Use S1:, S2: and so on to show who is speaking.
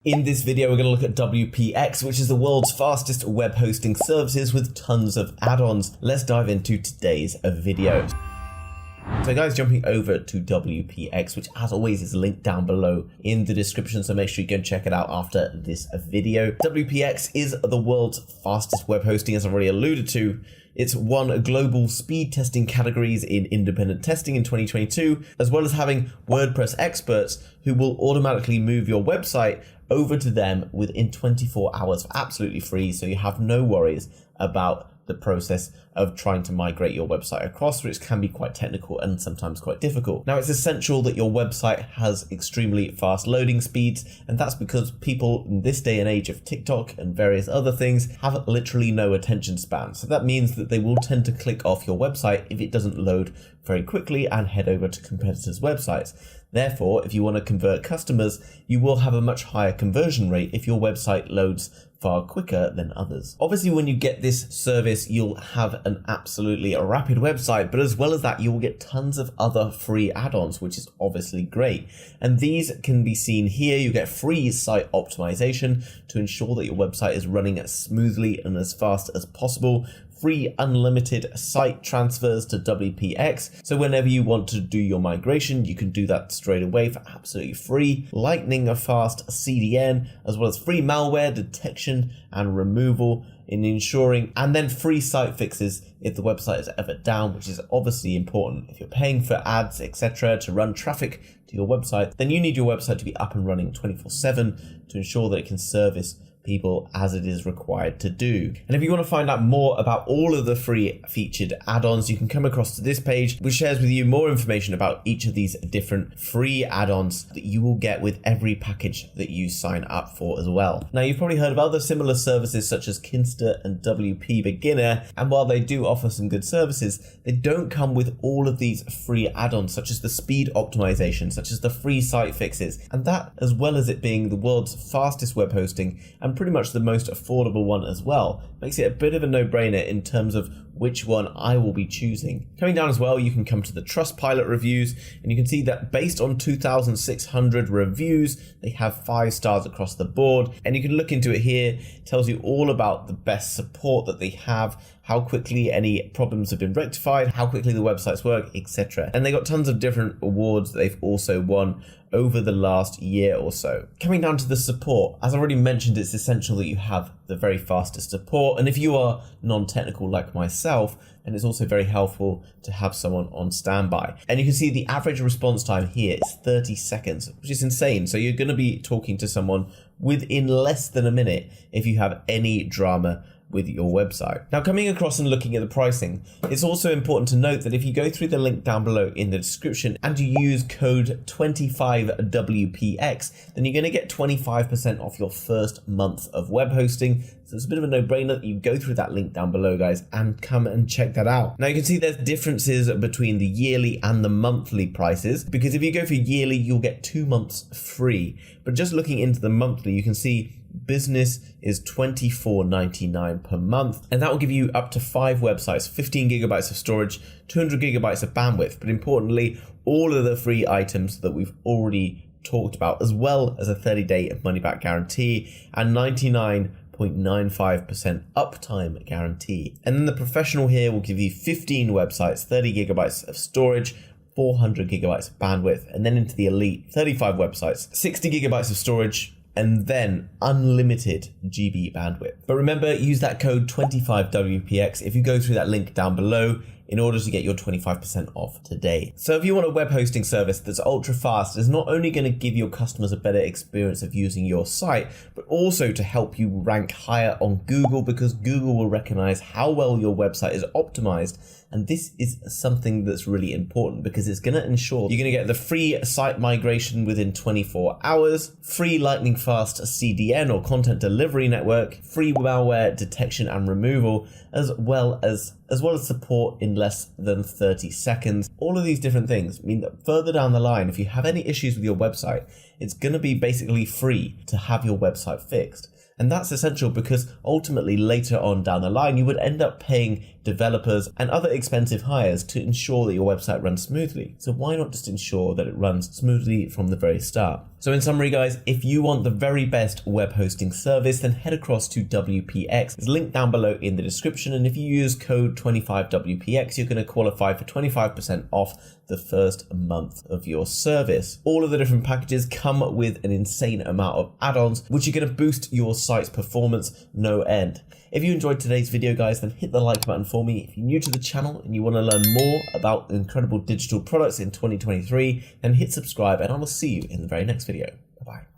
S1: In this video, we're going to look at WPX, which is the world's fastest web hosting services with tons of add-ons. Let's dive into today's video. So guys, jumping over to WPX, which as always is linked down below in the description, so make sure you go and check it out after this video. WPX is the world's fastest web hosting, as I've already alluded to. It's won global speed testing categories in independent testing in 2022, as well as having WordPress experts who will automatically move your website over to them within 24 hours for absolutely free, so you have no worries about the process of trying to migrate your website across, which can be quite technical and sometimes quite difficult. Now, it's essential that your website has extremely fast loading speeds, and that's because people in this day and age of TikTok and various other things have literally no attention span. So that means that they will tend to click off your website if it doesn't load very quickly and head over to competitors' websites. Therefore, if you want to convert customers, you will have a much higher conversion rate if your website loads far quicker than others. Obviously, when you get this service, you'll have an absolutely rapid website, but as well as that, you will get tons of other free add-ons, which is obviously great. And these can be seen here. You get free site optimization to ensure that your website is running as smoothly and as fast as possible. Free unlimited site transfers to WPX. So whenever you want to do your migration, you can do that straight away for absolutely free. Lightning fast CDN, as well as free malware detection and removal in ensuring, and then free site fixes if the website is ever down, which is obviously important. If you're paying for ads, etc., to run traffic to your website, then you need your website to be up and running 24/7 to ensure that it can service people as it is required to do. And if you want to find out more about all of the free featured add-ons, you can come across to this page, which shares with you more information about each of these different free add-ons that you will get with every package that you sign up for as well. Now, you've probably heard of other similar services such as Kinsta and WP Beginner, and while they do offer some good services, they don't come with all of these free add-ons, such as the speed optimization, such as the free site fixes, and that, as well as it being the world's fastest web hosting and pretty much the most affordable one as well, makes it a bit of a no-brainer in terms of which one I will be choosing. Coming down as well, you can come to the Trustpilot reviews, and you can see that based on 2,600 reviews, they have 5 stars across the board. And you can look into it here. It tells you all about the best support that they have, how quickly any problems have been rectified, how quickly the websites work, etc. And they got tons of different awards that they've also won over the last year or so. Coming down to the support, as I already mentioned, it's essential that you have the very fastest support. And if you are non-technical like myself, then it's also very helpful to have someone on standby. And you can see the average response time here is 30 seconds, which is insane. So you're going to be talking to someone within less than a minute if you have any drama with your website. Now, coming across and looking at the pricing, it's also important to note that if you go through the link down below in the description and you use code 25WPX, then you're going to get 25% off your first month of web hosting. So it's a bit of a no-brainer that you go through that link down below, guys, and come and check that out. Now, you can see there's differences between the yearly and the monthly prices, because if you go for yearly, you'll get 2 months free. But just looking into the monthly, you can see business is $24.99 per month, and that will give you up to 5 websites, 15 gigabytes of storage, 200 gigabytes of bandwidth, but importantly, all of the free items that we've already talked about, as well as a 30-day money-back guarantee and 99.95% uptime guarantee. And then the professional here will give you 15 websites, 30 gigabytes of storage, 400 gigabytes of bandwidth, and then into the elite, 35 websites, 60 gigabytes of storage, and then unlimited GB bandwidth. But remember, use that code 25WPX if you go through that link down below in order to get your 25% off today. So if you want a web hosting service that's ultra fast, it's not only going to give your customers a better experience of using your site, but also to help you rank higher on Google, because Google will recognize how well your website is optimized. And this is something that's really important because it's going to ensure you're going to get the free site migration within 24 hours, free lightning fast CDN or content delivery network, free malware detection and removal, as well as support in less than 30 seconds. All of these different things mean that further down the line, if you have any issues with your website, it's going to be basically free to have your website fixed. And that's essential because ultimately later on down the line, you would end up paying developers and other expensive hires to ensure that your website runs smoothly. So why not just ensure that it runs smoothly from the very start? So in summary, guys, if you want the very best web hosting service, then head across to WPX. It's linked down below in the description. And if you use code 25WPX, you're going to qualify for 25% off the first month of your service. All of the different packages come with an insane amount of add-ons, which are going to boost your site's performance no end. If you enjoyed today's video, guys, then hit the like button for me. If you're new to the channel and you want to learn more about incredible digital products in 2023, then hit subscribe and I will see you in the very next video. Bye-bye.